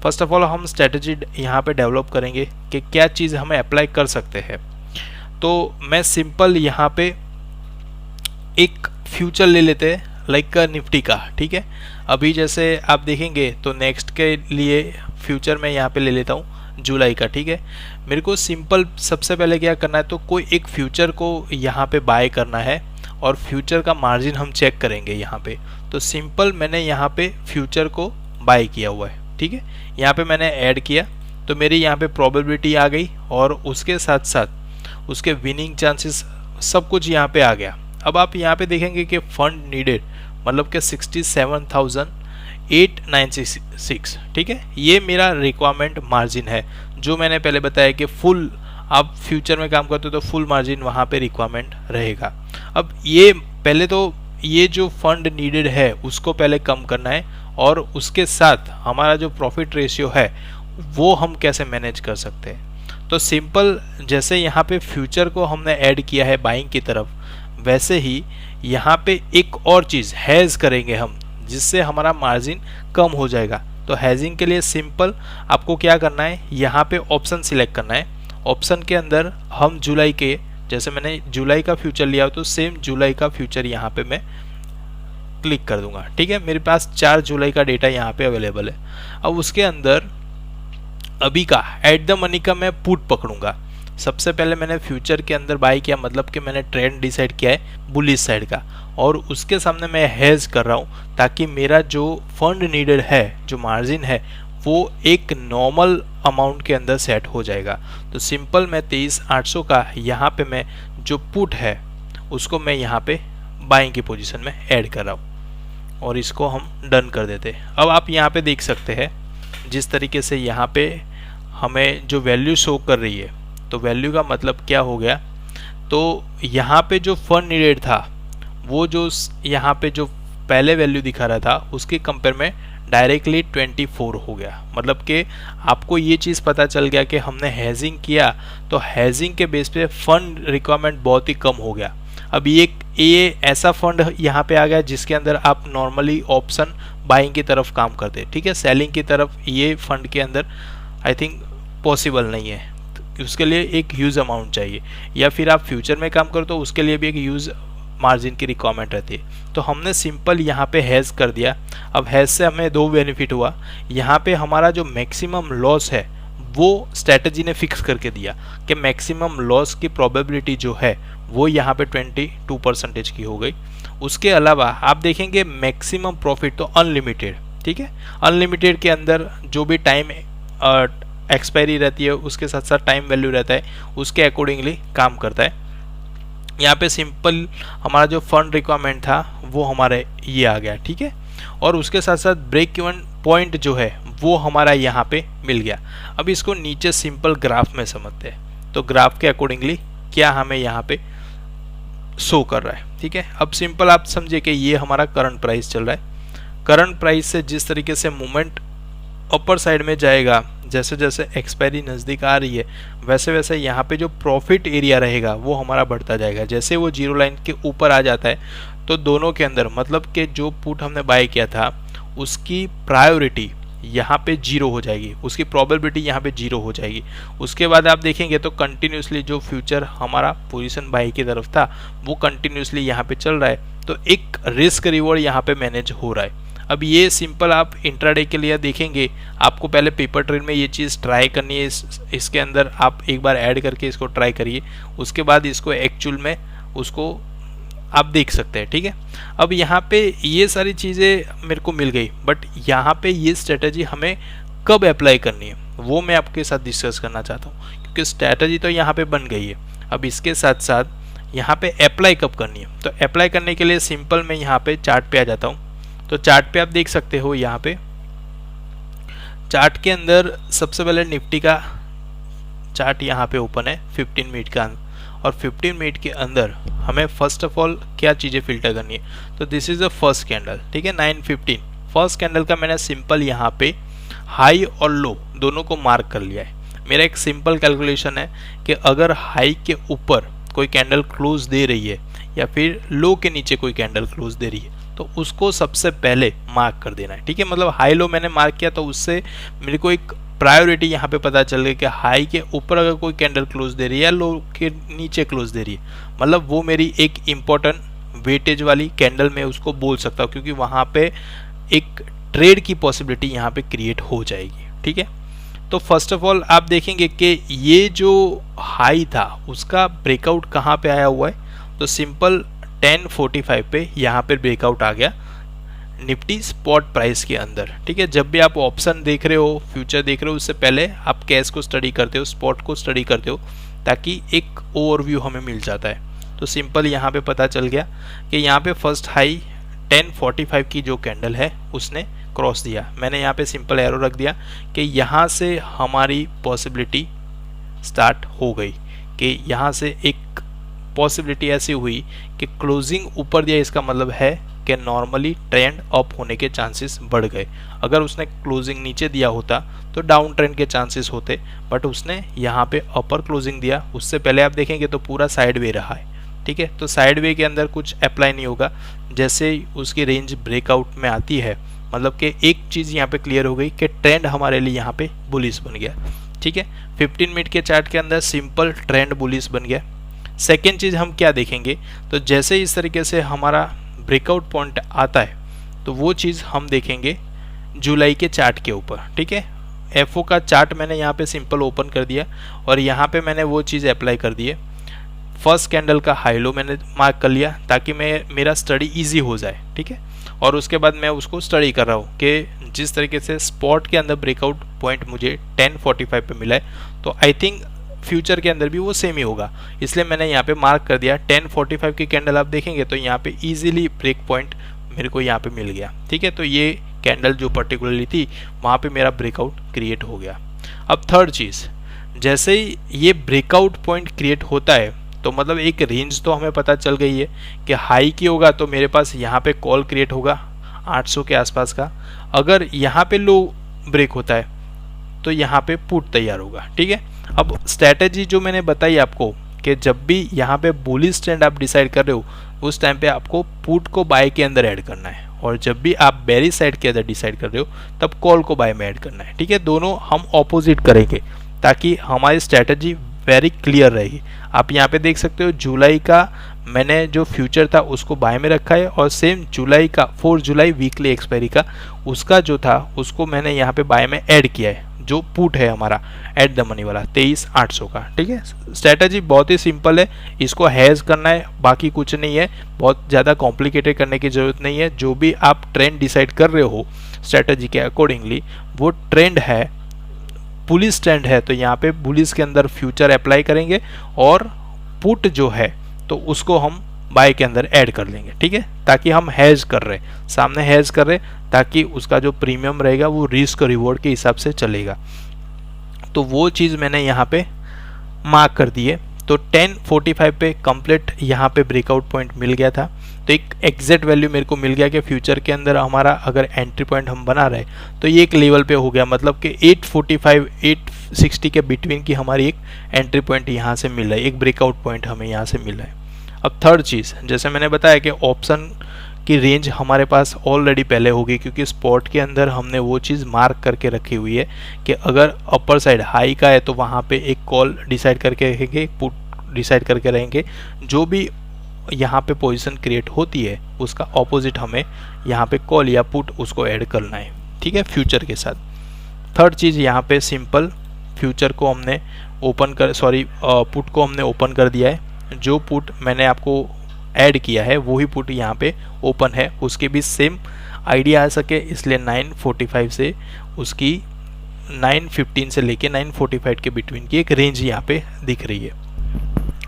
First of all हम strategy यहाँ पे डेवलप करेंगे कि क्या चीज़ हमें अप्लाई कर सकते हैं। तो मैं सिंपल यहाँ पे एक फ्यूचर ले लेते हैं लाइक निफ्टी का, ठीक है। अभी जैसे आप देखेंगे तो नेक्स्ट के लिए फ्यूचर मैं यहाँ पे ले लेता हूँ जुलाई का, ठीक है। मेरे को सिंपल सबसे पहले क्या करना है, तो कोई एक फ्यूचर को यहाँ पे बाय करना है और फ्यूचर का मार्जिन हम चेक करेंगे यहाँ पे। तो सिंपल मैंने यहाँ पे फ्यूचर को बाय किया हुआ है, ठीक है। यहाँ पे मैंने ऐड किया तो मेरी यहाँ पे प्रोबेबिलिटी आ गई और उसके साथ साथ उसके विनिंग चांसेस सब कुछ यहाँ पे आ गया। अब आप यहाँ पे देखेंगे कि फंड नीडेड मतलब कि 67,896, ठीक है। ये मेरा रिक्वायरमेंट मार्जिन है, जो मैंने पहले बताया कि फुल आप फ्यूचर में काम करते हो तो फुल मार्जिन वहाँ पे रिक्वायरमेंट रहेगा। अब ये पहले तो ये जो फंड नीडेड है उसको पहले कम करना है और उसके साथ हमारा जो प्रॉफिट रेशियो है वो हम कैसे मैनेज कर सकते हैं। तो सिंपल जैसे यहाँ पे फ्यूचर को हमने ऐड किया है बाइंग की तरफ, वैसे ही यहाँ पे एक और चीज़ हेज करेंगे हम, जिससे हमारा मार्जिन कम हो जाएगा। तो हेजिंग के लिए सिंपल आपको क्या करना है, यहाँ पे ऑप्शन सिलेक्ट करना है। ऑप्शन के अंदर हम जुलाई के, जैसे मैंने जुलाई का फ्यूचर लिया तो सेम जुलाई का फ्यूचर यहाँ पे मैं क्लिक कर दूंगा, ठीक है। मेरे पास 4 जुलाई का डेटा यहाँ पे अवेलेबल है। अब उसके अंदर अभी का एट द मनी का मैं पुट पकड़ूंगा। सबसे पहले मैंने फ्यूचर के अंदर बाय किया, मतलब कि मैंने ट्रेंड डिसाइड किया है बुलिश साइड का, और उसके सामने मैं हेज कर रहा हूँ ताकि मेरा जो फंड नीडेड है, जो मार्जिन है, वो एक नॉर्मल अमाउंट के अंदर सेट हो जाएगा। तो सिंपल मैं 23,800 का यहाँ पे मैं जो पुट है उसको मैं यहाँ पे बाइंग की पोजीशन में ऐड कर रहा हूँ और इसको हम डन कर देते हैं। अब आप यहाँ पे देख सकते हैं जिस तरीके से यहाँ पे हमें जो वैल्यू शो कर रही है, तो वैल्यू का मतलब क्या हो गया, तो यहाँ पे जो फंड नीडेड था वो जो यहाँ पे जो पहले वैल्यू दिखा रहा था उसके कंपेयर में डायरेक्टली 24 हो गया। मतलब कि आपको ये चीज़ पता चल गया कि हमने हेजिंग किया तो हेजिंग के बेस पे फंड रिक्वायरमेंट बहुत ही कम हो गया। अब ये ऐसा फंड यहाँ पे आ गया जिसके अंदर आप नॉर्मली ऑप्शन बाइंग की तरफ काम करते हैं, ठीक है। सेलिंग की तरफ ये फंड के अंदर आई थिंक पॉसिबल नहीं है, उसके लिए एक ह्यूज अमाउंट चाहिए, या फिर आप फ्यूचर में काम करो तो उसके लिए भी एक ह्यूज मार्जिन की रिक्वायरमेंट रहती है। तो हमने सिंपल यहाँ पे हेज कर दिया। अब हेज से हमें 2 बेनिफिट हुआ। यहाँ पे हमारा जो मैक्सिमम लॉस है वो स्ट्रेटजी ने फिक्स करके दिया कि मैक्सिमम लॉस की प्रोबेबिलिटी जो है वो यहाँ पे 22% की हो गई। उसके अलावा आप देखेंगे मैक्सिमम प्रॉफिट तो अनलिमिटेड, ठीक है। अनलिमिटेड के अंदर जो भी टाइम एक्सपायरी रहती है उसके साथ साथ टाइम वैल्यू रहता है, उसके अकॉर्डिंगली काम करता है। यहाँ पे सिंपल हमारा जो फंड रिक्वायरमेंट था वो हमारे ये आ गया, ठीक है। और उसके साथ साथ ब्रेक इवन पॉइंट जो है वो हमारा यहाँ पे मिल गया। अब इसको नीचे सिंपल ग्राफ में समझते हैं, तो ग्राफ के अकॉर्डिंगली क्या हमें यहाँ पे शो कर रहा है, ठीक है। अब सिंपल आप समझिए कि ये हमारा करंट प्राइस चल रहा है। करंट प्राइस से जिस तरीके से मूवमेंट अपर साइड में जाएगा, जैसे जैसे एक्सपायरी नज़दीक आ रही है वैसे वैसे यहाँ पे जो प्रॉफिट एरिया रहेगा वो हमारा बढ़ता जाएगा। जैसे वो जीरो लाइन के ऊपर आ जाता है तो दोनों के अंदर मतलब कि जो पुट हमने बाय किया था उसकी प्रायोरिटी यहाँ पे 0 हो जाएगी, उसकी प्रोबेबिलिटी यहाँ पे 0 हो जाएगी। उसके बाद आप देखेंगे तो कंटिन्यूसली जो फ्यूचर हमारा पोजीशन बाय की तरफ था वो कंटिन्यूसली यहाँ पे चल रहा है, तो एक रिस्क रिवॉर्ड यहाँ पे मैनेज हो रहा है। अब ये सिंपल आप इंट्राडे के लिए देखेंगे, आपको पहले पेपर ट्रेड में ये चीज़ ट्राई करनी है। इसके अंदर आप एक बार ऐड करके इसको ट्राई करिए, उसके बाद इसको एक्चुअल में उसको आप देख सकते हैं, ठीक है। अब यहाँ पे ये सारी चीज़ें मेरे को मिल गई, बट यहाँ पे ये स्ट्रेटजी हमें कब अप्लाई करनी है वो मैं आपके साथ डिस्कस करना चाहता हूँ, क्योंकि स्ट्रेटजी तो यहाँ पे बन गई है। अब इसके साथ साथ यहाँ पे अप्लाई कब करनी है, तो अप्लाई करने के लिए सिंपल मैं यहाँ पे चार्ट पे आ जाता हूँ। तो चार्ट पे आप देख सकते हो, यहाँ पे चार्ट के अंदर सबसे पहले निफ्टी का चार्ट यहाँ पे ओपन है 15 मिनट का, और 15 मिनट के अंदर हमें फर्स्ट ऑफ ऑल क्या चीज़ें फिल्टर करनी है। तो this is the first candle, ठीक है, 9:15। फर्स्ट कैंडल का मैंने सिंपल यहाँ पे हाई और लो दोनों को मार्क कर लिया है। मेरा एक सिंपल कैलकुलेशन है कि अगर हाई के ऊपर कोई कैंडल क्लोज दे रही है या फिर लो के नीचे कोई कैंडल क्लोज दे रही है तो उसको सबसे पहले मार्क कर देना है, ठीक है। मतलब हाई लो मैंने मार्क किया तो उससे मेरे को एक प्रायोरिटी यहाँ पे पता चल गई कि हाई के ऊपर अगर कोई कैंडल क्लोज दे रही है या लो के नीचे क्लोज दे रही है, मतलब वो मेरी एक इम्पोर्टेंट वेटेज वाली कैंडल में उसको बोल सकता हूँ, क्योंकि वहाँ पे एक ट्रेड की पॉसिबिलिटी यहाँ पे क्रिएट हो जाएगी, ठीक है। तो फर्स्ट ऑफ ऑल आप देखेंगे कि ये जो हाई था उसका ब्रेकआउट कहाँ पे आया हुआ है, तो सिंपल 1045 पे यहाँ पे ब्रेकआउट आ गया निफ्टी स्पॉट प्राइस के अंदर, ठीक है। जब भी आप ऑप्शन देख रहे हो, फ्यूचर देख रहे हो, उससे पहले आप कैश को स्टडी करते हो, स्पॉट को स्टडी करते हो, ताकि एक ओवरव्यू हमें मिल जाता है। तो सिंपल यहाँ पे पता चल गया कि यहाँ पे फर्स्ट हाई 1045 की जो कैंडल है उसने क्रॉस दिया। मैंने यहाँ पे सिंपल एरो रख दिया कि यहाँ से हमारी पॉसिबिलिटी स्टार्ट हो गई, कि यहाँ से एक पॉसिबिलिटी ऐसी हुई कि क्लोजिंग ऊपर दिया, इसका मतलब है कि नॉर्मली ट्रेंड अप होने के चांसेस बढ़ गए। अगर उसने क्लोजिंग नीचे दिया होता तो डाउन ट्रेंड के चांसेस होते, बट उसने यहाँ पे अपर क्लोजिंग दिया। उससे पहले आप देखेंगे तो पूरा साइडवे रहा है, ठीक है। तो साइडवे के अंदर कुछ अप्लाई नहीं होगा, जैसे ही उसकी रेंज ब्रेकआउट में आती है, मतलब कि एक चीज़ यहाँ पे क्लियर हो गई कि ट्रेंड हमारे लिए यहाँ पे बुलिश बन गया, ठीक है। 15 मिनट के चार्ट के अंदर सिंपल ट्रेंड बुलिश बन गया। सेकेंड चीज़ हम क्या देखेंगे, तो जैसे इस तरीके से हमारा ब्रेकआउट पॉइंट आता है तो वो चीज़ हम देखेंगे जुलाई के चार्ट के ऊपर, ठीक है। एफओ का चार्ट मैंने यहाँ पे सिंपल ओपन कर दिया और यहाँ पे मैंने वो चीज़ अप्लाई कर दी है। फर्स्ट कैंडल का हाई लो मैंने मार्क कर लिया ताकि मेरा स्टडी इजी हो जाए, ठीक है। और उसके बाद मैं उसको स्टडी कर रहा हूँ कि जिस तरीके से स्पॉट के अंदर ब्रेकआउट पॉइंट मुझे 1045 पे मिला है, तो आई थिंक फ्यूचर के अंदर भी वो सेम ही होगा, इसलिए मैंने यहाँ पे मार्क कर दिया 1045 की कैंडल। आप देखेंगे तो यहाँ पे इजीली ब्रेक पॉइंट मेरे को यहाँ पे मिल गया, ठीक है। तो ये कैंडल जो पर्टिकुलरली थी वहाँ पे मेरा ब्रेकआउट क्रिएट हो गया। अब थर्ड चीज़, जैसे ही ये ब्रेकआउट पॉइंट क्रिएट होता है तो मतलब एक रेंज तो हमें पता चल गई है कि हाई की होगा तो मेरे पास यहाँ पे कॉल क्रिएट होगा 800 के आसपास का। अगर यहाँ पे लो ब्रेक होता है तो यहाँ पे पुट तैयार होगा, ठीक है। अब स्ट्रैटेजी जो मैंने बताई आपको कि जब भी यहाँ पे बुलिश ट्रेंड आप डिसाइड कर रहे हो उस टाइम पे आपको पुट को बाय के अंदर ऐड करना है, और जब भी आप बेरिश साइड के अंदर डिसाइड कर रहे हो तब कॉल को बाय में ऐड करना है, ठीक है। दोनों हम ऑपोजिट करेंगे ताकि हमारी स्ट्रैटेजी वेरी क्लियर रहेगी। आप यहाँ पे देख सकते हो जुलाई का मैंने जो फ्यूचर था उसको बाय में रखा है, और सेम जुलाई का 4 जुलाई वीकली एक्सपायरी का उसका जो था उसको मैंने यहाँ पे बाय में ऐड किया है, जो पुट है हमारा एट द मनी वाला 23,800 का, ठीक है। स्ट्रैटेजी बहुत ही सिंपल है, इसको हैज करना है, बाकी कुछ नहीं है, बहुत ज़्यादा कॉम्प्लिकेटेड करने की ज़रूरत नहीं है। जो भी आप ट्रेंड डिसाइड कर रहे हो स्ट्रैटेजी के अकॉर्डिंगली, वो ट्रेंड है बुलिश ट्रेंड है तो यहाँ पे बुलिश के अंदर फ्यूचर अप्लाई करेंगे, और पुट जो है तो उसको हम बाय के अंदर ऐड कर लेंगे, ठीक है। ताकि हम हैज कर रहे, सामने हैज कर रहे, ताकि उसका जो प्रीमियम रहेगा वो रिस्क रिवॉर्ड के हिसाब से चलेगा। तो वो चीज़ मैंने यहाँ पे मार्क कर दी है। तो 1045 पे कंप्लीट यहाँ पे ब्रेकआउट पॉइंट मिल गया था, तो एक एग्जैक्ट वैल्यू मेरे को मिल गया कि फ्यूचर के अंदर हमारा अगर एंट्री पॉइंट हम बना रहे तो ये एक लेवल पे हो गया, मतलब कि 845 860 के बिटवीन की हमारी एक एंट्री पॉइंट यहाँ से मिल रहा है, एक ब्रेकआउट पॉइंट हमें यहाँ से मिल रहा है। अब थर्ड चीज़, जैसे मैंने बताया कि ऑप्शन की रेंज हमारे पास ऑलरेडी पहले होगी, क्योंकि स्पॉट के अंदर हमने वो चीज़ मार्क करके रखी हुई है कि अगर अपर साइड हाई का है तो वहाँ पे एक कॉल डिसाइड करके रहेंगे, पुट डिसाइड करके रहेंगे। जो भी यहाँ पे पोजीशन क्रिएट होती है उसका ऑपोजिट हमें यहाँ पे कॉल या पुट उसको ऐड करना है, ठीक है, फ्यूचर के साथ। थर्ड चीज़ यहाँ पे सिंपल फ्यूचर को हमने ओपन कर पुट को हमने ओपन कर दिया है। जो पुट मैंने आपको ऐड किया है वही पुट यहाँ पे ओपन है, उसके भी सेम आइडिया आ सके इसलिए 945 से उसकी 915 से लेके 945 के बिटवीन की एक रेंज यहाँ पे दिख रही है।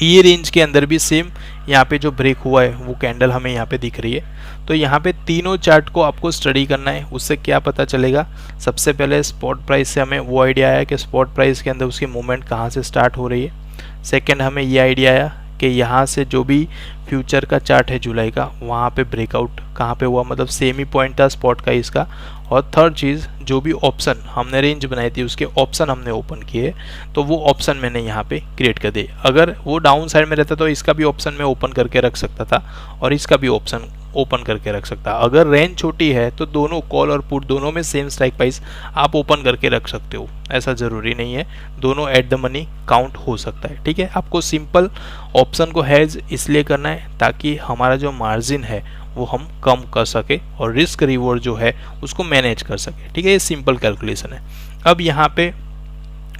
ये रेंज के अंदर भी सेम यहाँ पे जो ब्रेक हुआ है वो कैंडल हमें यहाँ पे दिख रही है। तो यहाँ पे तीनों चार्ट को आपको स्टडी करना है। उससे क्या पता चलेगा, सबसे पहले स्पॉट प्राइस से हमें वो आइडिया आया कि स्पॉट प्राइस के अंदर उसकी मूवमेंट कहाँ से स्टार्ट हो रही है। सेकेंड हमें ये आइडिया आया कि यहाँ से जो भी फ्यूचर का चार्ट है जुलाई का, वहाँ पे ब्रेकआउट कहाँ पे हुआ, मतलब सेम ही पॉइंट था स्पॉट का इसका। और थर्ड चीज़, जो भी ऑप्शन हमने रेंज बनाई थी उसके ऑप्शन हमने ओपन किए, तो वो ऑप्शन मैंने यहाँ पे क्रिएट कर दिए। अगर वो डाउन साइड में रहता तो इसका भी ऑप्शन मैं ओपन करके रख सकता था और इसका भी ऑप्शन ओपन करके रख सकता। अगर रेंज छोटी है तो दोनों कॉल और पुट दोनों में सेम स्ट्राइक प्राइस आप ओपन करके रख सकते हो, ऐसा ज़रूरी नहीं है, दोनों एट द मनी काउंट हो सकता है। ठीक है, आपको सिंपल ऑप्शन को हेज इसलिए करना है ताकि हमारा जो मार्जिन है वो हम कम कर सके और रिस्क रिवॉर्ड जो है उसको मैनेज कर सके। ठीक है, ये सिंपल कैलकुलेशन है। अब यहाँ पे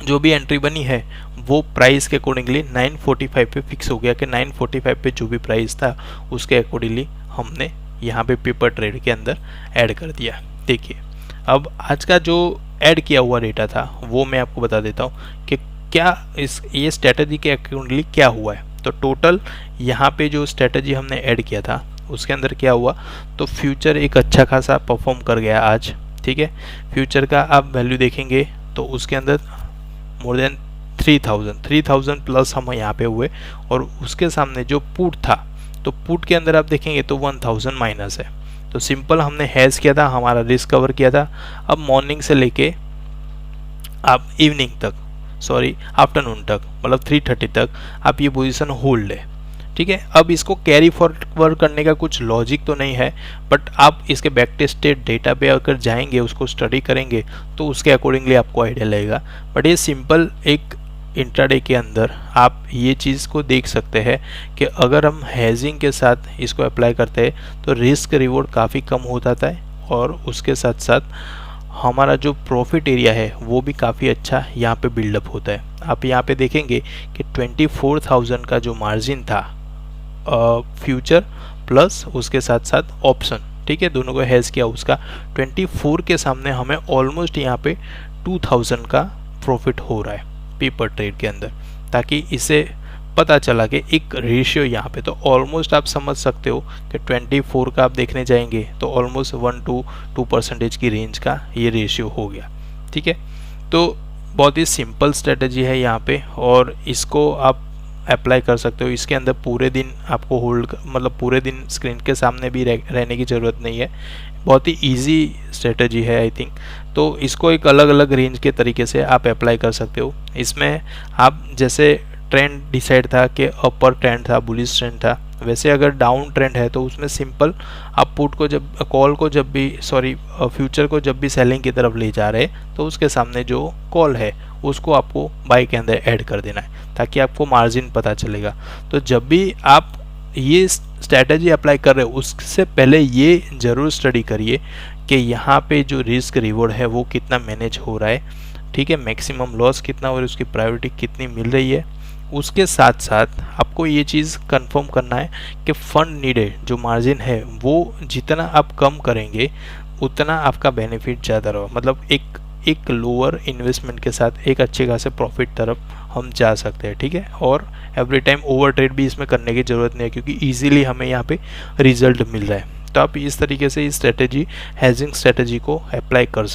जो भी एंट्री बनी है वो प्राइस के अकॉर्डिंगली 945 पे फिक्स हो गया कि 945 पे जो भी प्राइस था उसके अकॉर्डिंगली हमने यहाँ पे पेपर ट्रेड के अंदर ऐड कर दिया। देखिए, अब आज का जो ऐड किया हुआ डेटा था वो मैं आपको बता देता हूँ कि क्या ये स्ट्रेटजी के अकॉर्डिंगली क्या हुआ है। तो टोटल यहाँ पे जो स्ट्रेटजी हमने ऐड किया था उसके अंदर क्या हुआ, तो फ्यूचर एक अच्छा खासा परफॉर्म कर गया आज। ठीक है, फ्यूचर का आप वैल्यू देखेंगे तो उसके अंदर मोर देन 3000 प्लस हम यहाँ पे हुए, और उसके सामने जो पुट था तो पुट के अंदर आप देखेंगे तो 1000 माइनस है। तो सिंपल हमने हैज किया था, हमारा रिस्क कवर किया था। अब मॉर्निंग से लेके आप इवनिंग तक, सॉरी आफ्टरनून तक, मतलब 3:30 तक आप ये पोजीशन होल्ड है। ठीक है, अब इसको कैरी फॉरवर्ड करने का कुछ लॉजिक तो नहीं है, बट आप इसके बैक टेस्टेड डेटा पे अगर जाएंगे, उसको स्टडी करेंगे तो उसके अकॉर्डिंगली आपको आइडिया लगेगा। बट ये सिंपल एक इंट्राडे के अंदर आप ये चीज़ को देख सकते हैं कि अगर हम हेजिंग के साथ इसको अप्लाई करते हैं तो रिस्क रिवॉर्ड काफ़ी कम हो जाता है, और उसके साथ साथ हमारा जो प्रॉफिट एरिया है वो भी काफ़ी अच्छा यहाँ पे बिल्डअप होता है। आप यहाँ पे देखेंगे कि 24,000 का जो मार्जिन था फ्यूचर प्लस उसके साथ साथ ऑप्शन, ठीक है, दोनों को हेज किया, उसका 24 के सामने हमें ऑलमोस्ट यहाँ पे 2000 का प्रॉफिट हो रहा है पेपर ट्रेड के अंदर। ताकि इसे पता चला कि एक रेशियो यहाँ पे, तो ऑलमोस्ट आप समझ सकते हो कि 24 का आप देखने जाएंगे तो ऑलमोस्ट 1 to 2% की रेंज का ये रेशियो हो गया। ठीक है, तो बहुत ही सिंपल स्ट्रेटजी है यहाँ पे, और इसको आप अप्लाई कर सकते हो। इसके अंदर पूरे दिन आपको होल्ड, मतलब पूरे दिन स्क्रीन के सामने भी रहने की ज़रूरत नहीं है, बहुत ही इजी स्ट्रेटजी है आई थिंक। तो इसको एक अलग अलग रेंज के तरीके से आप अप्लाई कर सकते हो। इसमें आप जैसे ट्रेंड डिसाइड था कि अपर ट्रेंड था, बुलिश ट्रेंड था, वैसे अगर डाउन ट्रेंड है तो उसमें सिंपल आप पुट को जब कॉल को जब भी फ्यूचर को जब भी सेलिंग की तरफ ले जा रहे हैं तो उसके सामने जो कॉल है उसको आपको बाई के अंदर ऐड कर देना है, ताकि आपको मार्जिन पता चलेगा। तो जब भी आप ये स्ट्रैटेजी अप्लाई कर रहे हो उससे पहले ये ज़रूर स्टडी करिए कि यहाँ पे जो रिस्क रिवॉर्ड है वो कितना मैनेज हो रहा है। ठीक है, मैक्सिमम लॉस कितना और उसकी प्रायोरिटी कितनी मिल रही है। उसके साथ साथ आपको ये चीज़ कंफर्म करना है कि फंड नीडेड जो मार्जिन है वो जितना आप कम करेंगे उतना आपका बेनिफिट ज़्यादा रहो, मतलब एक लोअर इन्वेस्टमेंट के साथ एक अच्छे खासे प्रॉफिट तरफ हम जा सकते हैं। ठीक है, और एवरी टाइम ओवर ट्रेड भी इसमें करने की ज़रूरत नहीं है, क्योंकि ईजिली हमें यहाँ पे रिजल्ट मिल रहा है। तो आप इस तरीके से इस स्ट्रेटेजी, हेजिंग स्ट्रेटेजी को अप्लाई कर सकते हैं।